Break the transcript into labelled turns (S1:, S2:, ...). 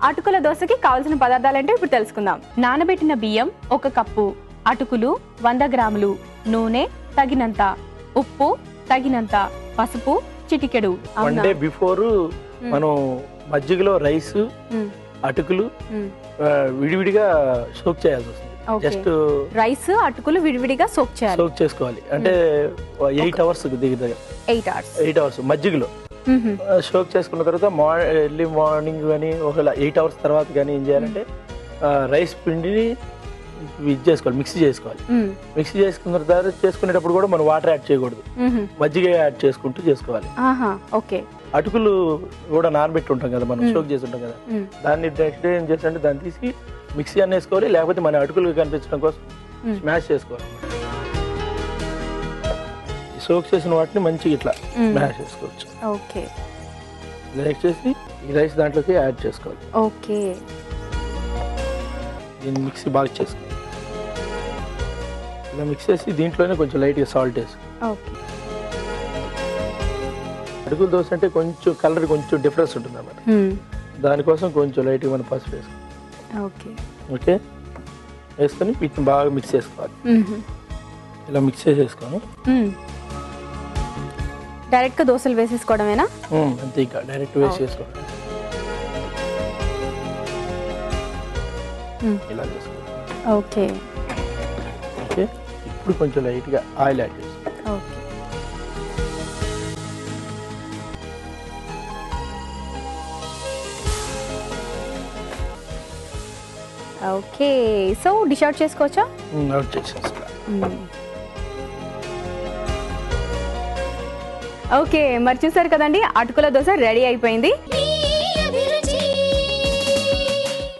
S1: అటుకుల దోశకి కావాల్సిన పదార్థాలు ఏంటో ఇప్పుడు తెలుసుకుందాం. నానబెట్టిన బియ్యం 1 కప్పు, అటుకులు 100 గ్రాములు, నూనె తగినంత, ఉప్పు తగినంత, పసుపు చిటికెడు.
S2: వన్ డే బిఫోర్ మనం మజ్జిగలో రైస్ అటుకులు విడివిడిగా సోక్ చేయాల్సి వస్తుంది. జస్ట్
S1: రైస్ అటుకులు విడివిడిగా సోక్
S2: చేసుకోవాలి. అంటే 8 hours దగ్గర 8 hours మజ్జిగలో సోక్ చేసుకున్న తర్వాత ఎర్లీ మార్నింగ్ కానీ ఒకవేళ 8 hours తర్వాత కానీ ఏం చేయాలంటే రైస్ పిండిని ఇది చేసుకోవాలి, మిక్సీ చేసుకోవాలి. మిక్సీ చేసుకున్న తర్వాత చేసుకునేటప్పుడు కూడా మనం వాటర్ యాడ్ చేయకూడదు, మజ్జిగ యాడ్ చేసుకుంటూ చేసుకోవాలి. అటుకులు కూడా నానబెట్టి ఉంటాం కదా, మనం సోక్ చేసి ఉంటాం కదా, దాన్ని నెక్స్ట్ డే ఏం చేస్తారంటే దాన్ని తీసి మిక్సీ అన్న వేసుకోవాలి, లేకపోతే మన అటుకులు కనిపించడం కోసం స్మాష్ చేసుకోవాలి. సోక్ చేసిన వాటిని మంచిగా ఇట్లా స్మాష్ చేసుకోవచ్చు. నెక్స్ట్ చేసి ఈ రైస్ దాంట్లోకి యాడ్ చేసుకోవాలి. దీన్ని మిక్సీ బాగా చేసుకోవాలి. ఇలా మిక్స్ చేసి దీంట్లోనే కొంచెం లైట్గా సాల్ట్ వేసుకోవాలి. అటుకుల దోశ అంటే కొంచెం కలర్ కొంచెం డిఫరెన్స్ ఉంటుంది అన్నమాట, దానికోసం కొంచెం లైట్గా మనం పసుపు వేసుకోవాలి. ఓకే, వేసుకొని వీటిని బాగా మిక్స్ చేసుకోవాలి. ఇలా మిక్స్ చేసేసుకొని
S1: డైరెక్ట్ గా దోశలు వేసేసుకోవడమేనా?
S2: అంతే, ఇంకా డైరెక్ట్ వేసేసుకోవడం. ఇలా చేసుకోవాలి. ఓకే, ఇప్పుడు కొంచెం లైట్గా ఆయిల్ యాడ్ చేసుకోవాలి.
S1: ఓకే, సో డిష్ అవుట్ చేసుకోవచ్చా?
S2: అవుట్ చేసేస్తా.
S1: ఓకే, మరి చూసారు కదండి, అటుకుల దోశ రెడీ అయిపోయింది.